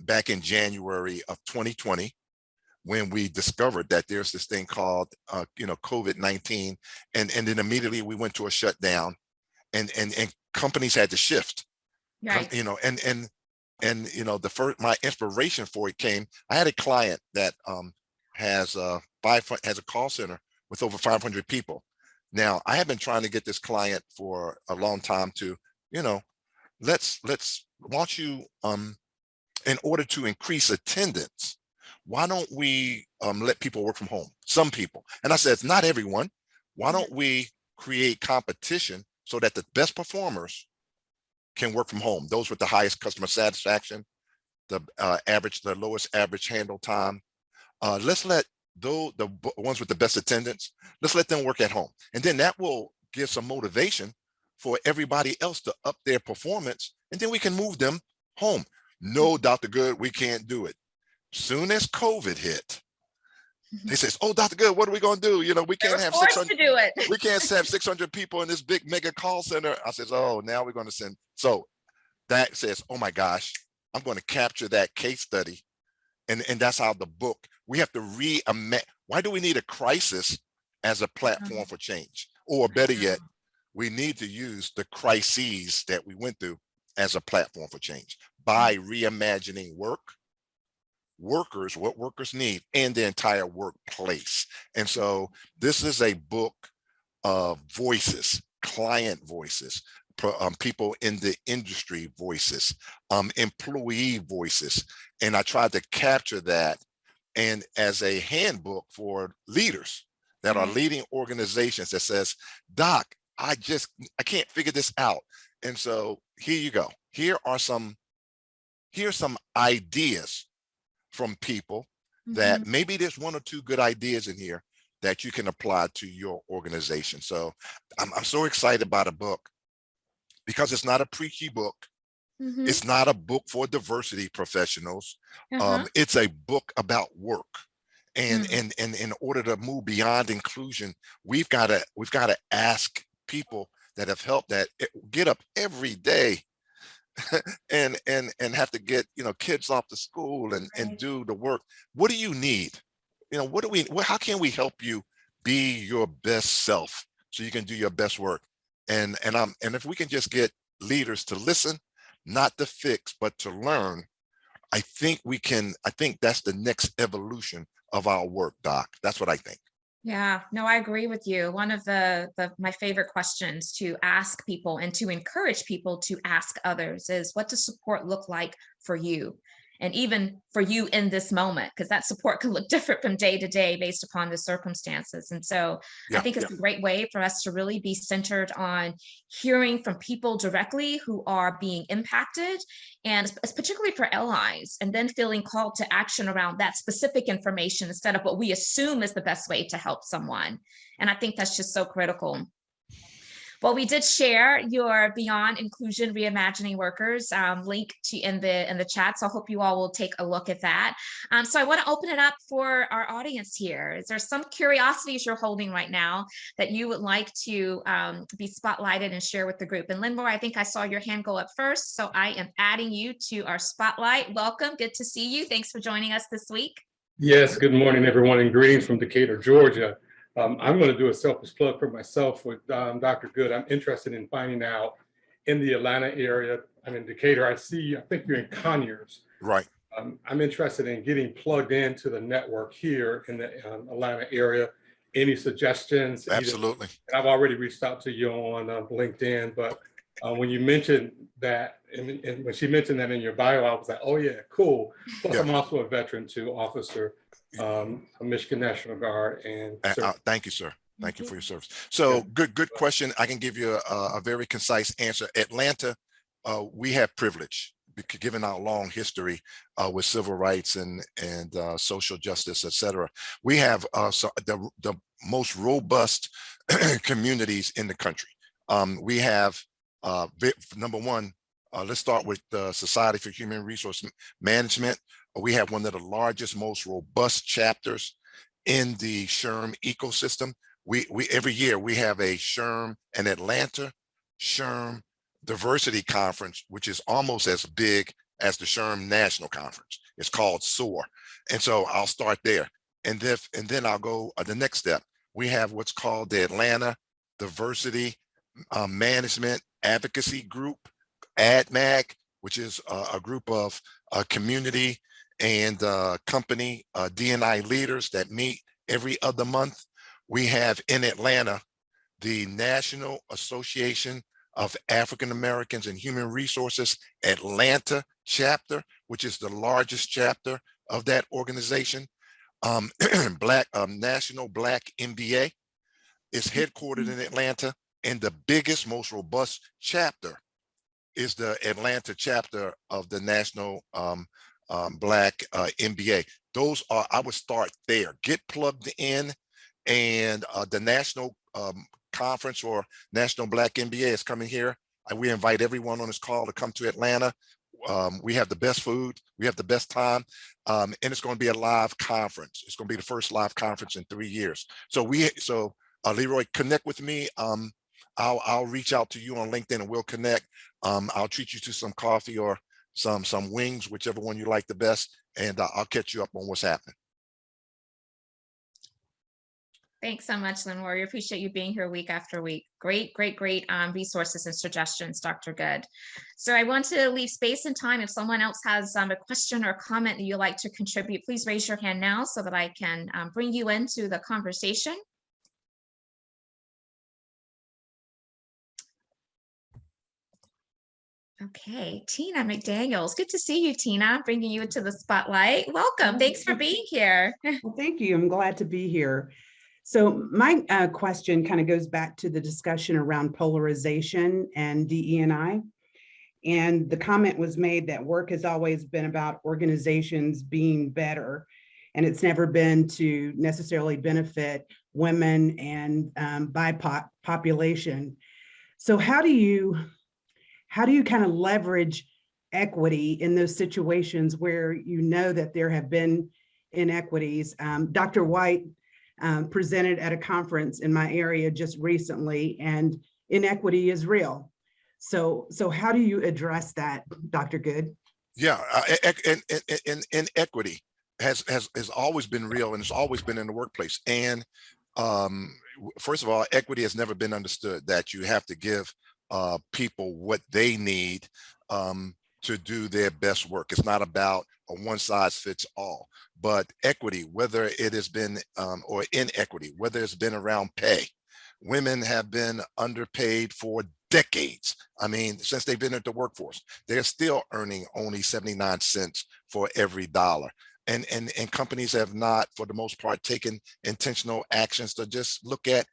back in January of 2020, when we discovered that there's this thing called, COVID-19, and then immediately we went to a shutdown, and companies had to shift. Right. My inspiration for it came, I had a client that has a call center with over 500 people. Now, I have been trying to get this client for a long time to, let's want you, in order to increase attendance, why don't we let people work from home? Some people. And I said, it's not everyone. Why don't we create competition so that the best performers can work from home? Those with the highest customer satisfaction, the lowest average handle time. Let's let the ones with the best attendance, let's let them work at home. And then that will give some motivation for everybody else to up their performance. And then we can move them home. No, Dr. Goode, we can't do it. Soon as COVID hit, they says, "Oh, Dr. Goode, what are we going to do? We can't have 600. To do it. We can't have 600 people in this big mega call center." I says, "Oh, now we're going to send." So that says, "Oh my gosh, I'm going to capture that case study," and that's how the book. We have to reimagine. Why do we need a crisis as a platform for change? Or better yet, we need to use the crises that we went through as a platform for change by reimagining workers, what workers need, and the entire workplace. And so this is a book of voices, client voices, people in the industry voices, employee voices. And I tried to capture that, and as a handbook for leaders that are leading organizations that says, "Doc, I can't figure this out." And so here you go. Here's some ideas from people that maybe there's one or two good ideas in here that you can apply to your organization. So I'm so excited about a book because it's not a preachy book. It's not a book for diversity professionals. It's a book about work. And in order to move beyond inclusion, we've got to ask people that have helped that get up every day and have to get kids off to school and do the work. What do you need? How can we help you be your best self so you can do your best work? And if we can just get leaders to listen, not to fix, but to learn, I think that's the next evolution of our work, Doc. That's what I think. Yeah, no, I agree with you. One of my favorite questions to ask people and to encourage people to ask others is, what does support look like for you? And even for you in this moment, because that support can look different from day to day based upon the circumstances. And so I Yeah, think it's a great way for us to really be centered on hearing from people directly who are being impacted, and particularly for allies, and then feeling called to action around that specific information instead of what we assume is the best way to help someone. And I think that's just so critical. Well, we did share your Beyond Inclusion Reimagining Workers link in the chat, so I hope you all will take a look at that. So I want to open it up for our audience here. Is there some curiosities you're holding right now that you would like to be spotlighted and share with the group? And Linmore, I think I saw your hand go up first, so I am adding you to our spotlight. Welcome, good to see you. Thanks for joining us this week. Yes, good morning, everyone, and greetings from Decatur, Georgia. I'm going to do a selfish plug for myself with Dr. Goode. I'm interested in finding out in the Atlanta area. I'm in Decatur. I think you're in Conyers. right. I'm interested in getting plugged into the network here in the Atlanta area. Any suggestions? Absolutely. I've already reached out to you on LinkedIn, but when you mentioned that, and when she mentioned that in your bio, I was like, oh yeah, cool. Plus, Yeah. I'm also a veteran too, officer, a Michigan National Guard, and thank you, sir. Thank you for your service. So good question. I can give you a very concise answer. Atlanta, we have privilege, given our long history with civil rights and social justice, et cetera. We have the most robust communities in the country. We have number one, let's start with the Society for Human Resource Management. We have one of the largest, most robust chapters in the SHRM ecosystem. We every year we have a an Atlanta SHRM Diversity Conference, which is almost as big as the SHRM National Conference. It's called SOAR. And so I'll start there. And then I'll go the next step. We have what's called the Atlanta Diversity Management Advocacy Group, ADMAG, which is a group of community and company D&I leaders that meet every other month. We have in Atlanta the National Association of African Americans and Human Resources Atlanta chapter, which is the largest chapter of that organization. National Black MBA is headquartered in Atlanta, and the biggest, most robust chapter is the Atlanta chapter of the National Black MBA. Those are, I would start there, get plugged in, and the national conference or National Black MBA is coming here. We invite everyone on this call to come to Atlanta. We have the best food, we have the best time, and it's going to be a live conference. It's going to be the first live conference in 3 years. So Leroy, connect with me. I'll reach out to you on LinkedIn and we'll connect. I'll treat you to some coffee or some wings, whichever one you like the best, and I'll catch you up on what's happening. Thanks so much, Lynn Warrior. Appreciate you being here week after week. Great resources and suggestions, Dr. Goode. So I want to leave space and time. If someone else has a question or comment that you'd like to contribute, please raise your hand now so that I can bring you into the conversation. Okay, Tina McDaniels. Good to see you, Tina, bringing you into the spotlight. Welcome. Thanks for being here. Well, thank you. I'm glad to be here. So my question kind of goes back to the discussion around polarization and DE&I. And the comment was made that work has always been about organizations being better, and it's never been to necessarily benefit women and BIPOC population. So how do you kind of leverage equity in those situations where you know that there have been inequities? Dr. White presented at a conference in my area just recently, and inequity is real. So how do you address that, Dr. Goode? Yeah, inequity has always been real, and it's always been in the workplace. And first of all, equity has never been understood that you have to give people what they need to do their best work. It's not about a one size fits all, but equity, whether it has been, or inequity, whether it's been around pay. Women have been underpaid for decades. I mean, since they've been at the workforce, they're still earning only 79 cents for every dollar. And companies have not, for the most part, taken intentional actions to just look at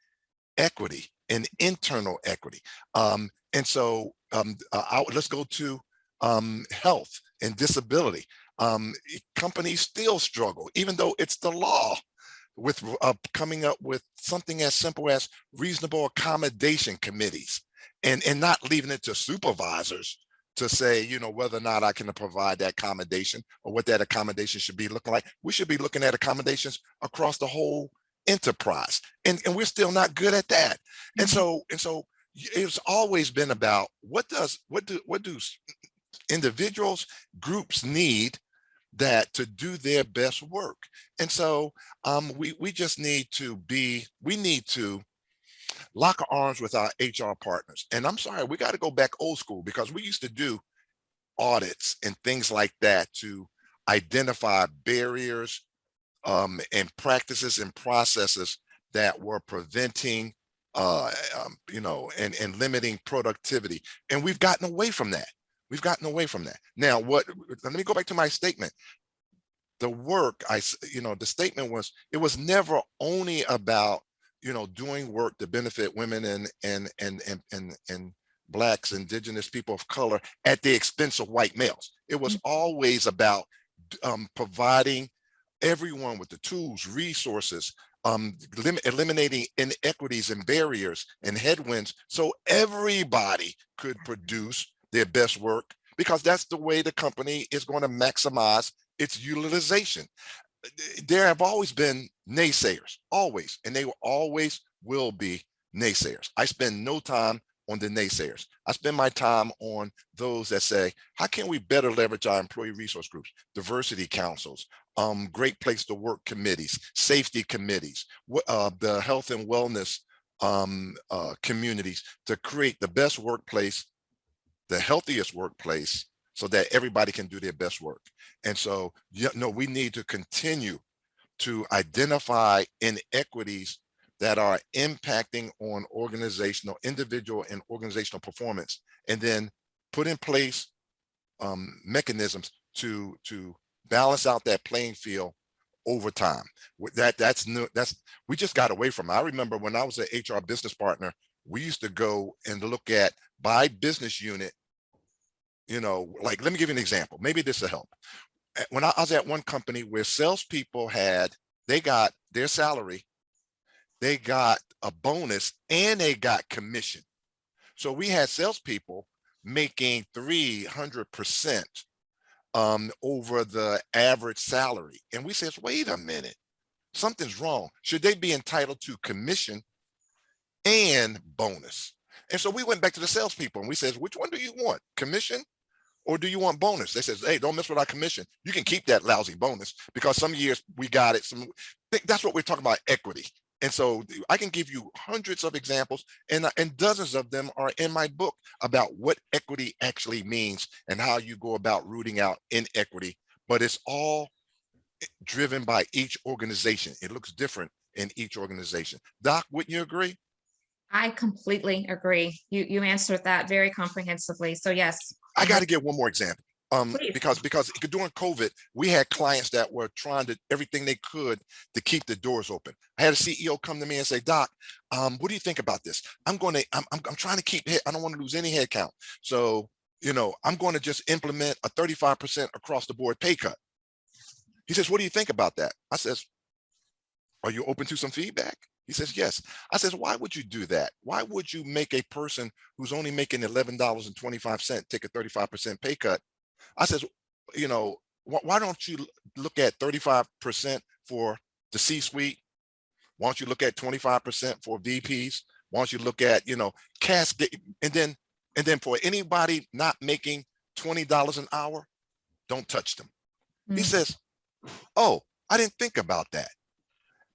equity and internal equity. And so let's go to health and disability. Companies still struggle, even though it's the law, with coming up with something as simple as reasonable accommodation committees, and not leaving it to supervisors to say, you know, whether or not I can provide that accommodation or what that accommodation should be looking like. We should be looking at accommodations across the whole enterprise, and we're still not good at that. And so it's always been about what do individuals, groups need that to do their best work. And so we just need to lock arms with our HR partners. And I'm sorry, we got to go back old school, because we used to do audits and things like that to identify barriers and practices and processes that were preventing and limiting productivity. And we've gotten away from that. Now, let me go back to my statement. The work, the statement was, it was never only about, doing work to benefit women and Blacks, indigenous people of color at the expense of white males. It was always about providing everyone with the tools, resources, eliminating inequities and barriers and headwinds so everybody could produce their best work, because that's the way the company is going to maximize its utilization. There have always been naysayers, always, and they always will be naysayers. I spend no time on the naysayers. I spend my time on those that say, how can we better leverage our employee resource groups, diversity councils, great place to work committees, safety committees, the health and wellness communities, to create the best workplace, the healthiest workplace, so that everybody can do their best work. And so, we need to continue to identify inequities that are impacting on individual and organizational performance, and then put in place mechanisms to balance out that playing field over time. We just got away from it. I remember when I was an HR business partner, we used to go and look at by business unit. Like, let me give you an example. Maybe this will help. When I was at one company where salespeople they got their salary, they got a bonus, and they got commission. So we had salespeople making 300% over the average salary. And we said, wait a minute, something's wrong. Should they be entitled to commission and bonus? And so we went back to the salespeople and we said, which one do you want, commission or do you want bonus? They said, hey, don't mess with our commission. You can keep that lousy bonus, because some years we got it. That's what we're talking about, equity. And so I can give you hundreds of examples, and dozens of them are in my book about what equity actually means and how you go about rooting out inequity. But it's all driven by each organization. It looks different in each organization. Doc, wouldn't you agree? I completely agree. You answered that very comprehensively. So yes. I got to give one more example. Because during COVID, we had clients that were trying to everything they could to keep the doors open. I had a CEO come to me and say, Doc, what do you think about this? I'm trying to keep I don't want to lose any head count. So, I'm going to just implement a 35% across the board pay cut. He says, what do you think about that? I says, are you open to some feedback? He says, yes. I says, why would you do that? Why would you make a person who's only making $11.25 take a 35% pay cut? I says, why don't you look at 35% for the C-suite? Why don't you look at 25% for VPs? Why don't you look at, cascade, and then for anybody not making $20 an hour, don't touch them. Mm-hmm. He says, oh, I didn't think about that.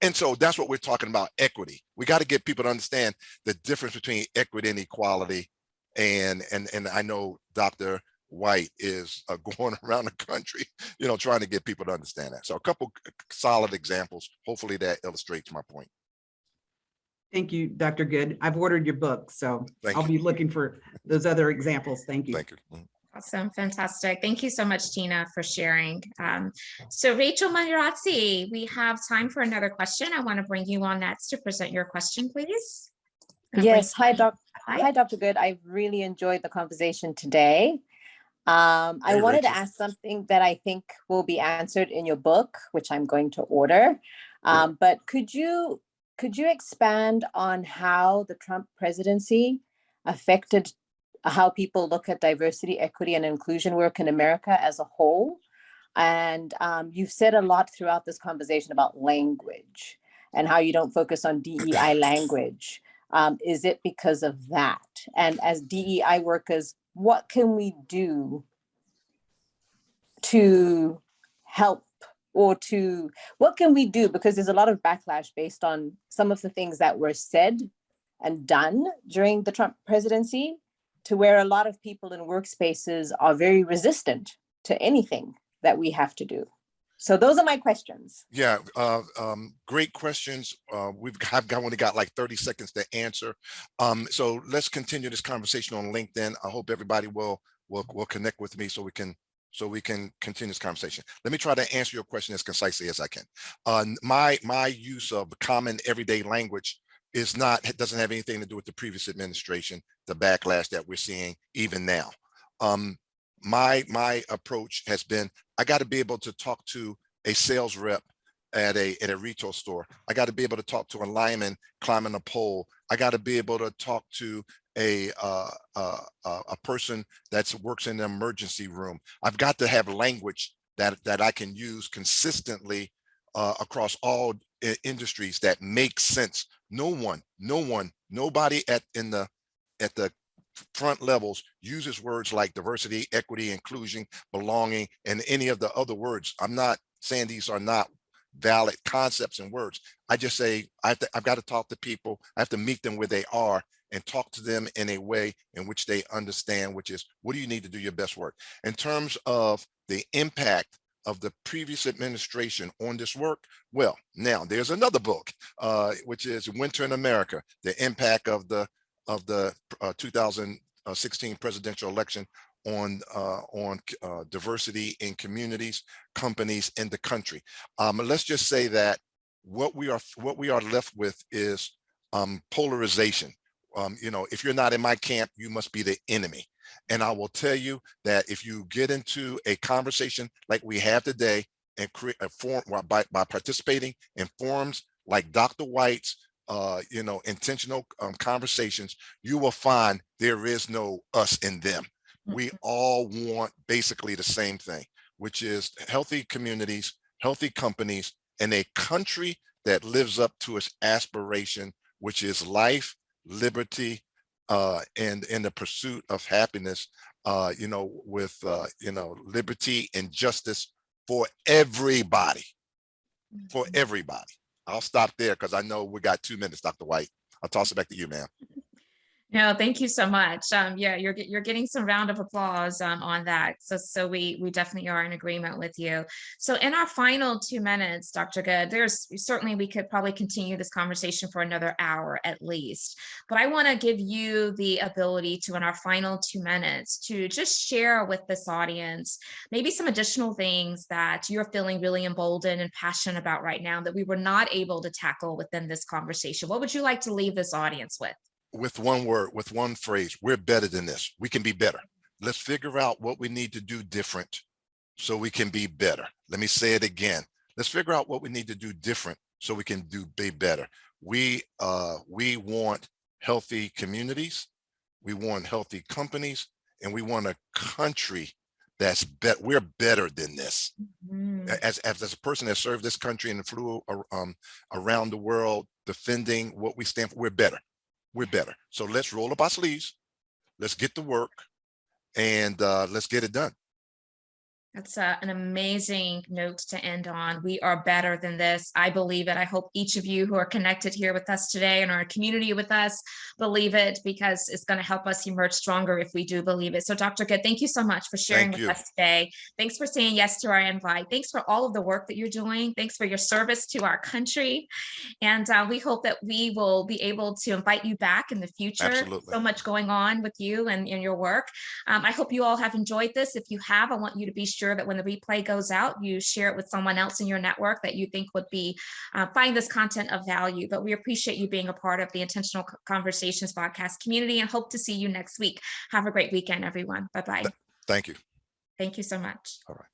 And so that's what we're talking about, equity. We got to get people to understand the difference between equity and equality. And I know Dr. White is going around the country, trying to get people to understand that. So a couple solid examples. Hopefully that illustrates my point. Thank you, Dr. Goode. I've ordered your book, so I'll be looking for those other examples. Thank you. Thank you. Awesome, fantastic. Thank you so much, Tina, for sharing. So Rachel Mahirazzi, we have time for another question. I want to bring you on next to present your question, please. Yes, hi, Dr. Goode. I really enjoyed the conversation today. I wanted to ask something that I think will be answered in your book, which I'm going to order. But could you expand on how the Trump presidency affected how people look at diversity, equity, and inclusion work in America as a whole? And you've said a lot throughout this conversation about language and how you don't focus on DEI language. Is it because of that? And as DEI workers, what can we do to help, or what can we do? Because there's a lot of backlash based on some of the things that were said and done during the Trump presidency, to where a lot of people in workspaces are very resistant to anything that we have to do. So those are my questions. Yeah, great questions. I've only got like 30 seconds to answer. So let's continue this conversation on LinkedIn. I hope everybody will connect with me so we can continue this conversation. Let me try to answer your question as concisely as I can. My use of common everyday language doesn't have anything to do with the previous administration, the backlash that we're seeing even now. My approach has been, I got to be able to talk to a sales rep at a retail store. I got to be able to talk to a lineman climbing a pole. I got to be able to talk to a person that works in the emergency room. I've got to have language that I can use consistently across all industries that makes sense. Nobody at the front levels uses words like diversity, equity, inclusion, belonging, and any of the other words. I'm not saying these are not valid concepts and words. I just say I've got to talk to people. I have to meet them where they are and talk to them in a way in which they understand, which is, what do you need to do your best work? In terms of the impact of the previous administration on this work, well, now there's another book, which is Winter in America, the impact of the 2016 presidential election on diversity in communities, companies, and the country. Let's just say that what we are left with is polarization. If you're not in my camp, you must be the enemy. And I will tell you that if you get into a conversation like we have today and create a forum by participating in forums like Dr. White's, intentional conversations, you will find there is no us and them. We all want basically the same thing, which is healthy communities, healthy companies, and a country that lives up to its aspiration, which is life, liberty, and in the pursuit of happiness, with liberty and justice for everybody. For everybody. I'll stop there because I know we got 2 minutes, Dr. White. I'll toss it back to you, ma'am. No, thank you so much. Yeah, you're getting some round of applause on that. So we definitely are in agreement with you. So in our final 2 minutes, Dr. Goode, we could probably continue this conversation for another hour at least. But I want to give you the ability to, in our final 2 minutes, to just share with this audience maybe some additional things that you're feeling really emboldened and passionate about right now that we were not able to tackle within this conversation. What would you like to leave this audience with? With one word, with one phrase: we're better than this. We can be better. Let's figure out what we need to do different so we can be better. Let me say it again. Let's figure out what we need to do different so we can be better. We want healthy communities, we want healthy companies, and we want a country that's better. We're better than this. Mm-hmm. As a person that served this country and flew around the world defending what we stand for, we're better. We're better. So let's roll up our sleeves, let's get to work, and let's get it done. That's an amazing note to end on. We are better than this. I believe it. I hope each of you who are connected here with us today and our community with us believe it, because it's going to help us emerge stronger if we do believe it. So Dr. Goode, thank you so much for sharing with us today. Thanks for saying yes to our invite. Thanks for all of the work that you're doing. Thanks for your service to our country. And we hope that we will be able to invite you back in the future. Absolutely. So much going on with you and in your work. I hope you all have enjoyed this. If you have, I want you to be sure that when the replay goes out, you share it with someone else in your network that you think would be find this content of value. But we appreciate you being a part of the Intentional Conversations podcast community and hope to see you next week. Have a great weekend, everyone. Bye-bye. Thank you. Thank you so much. All right.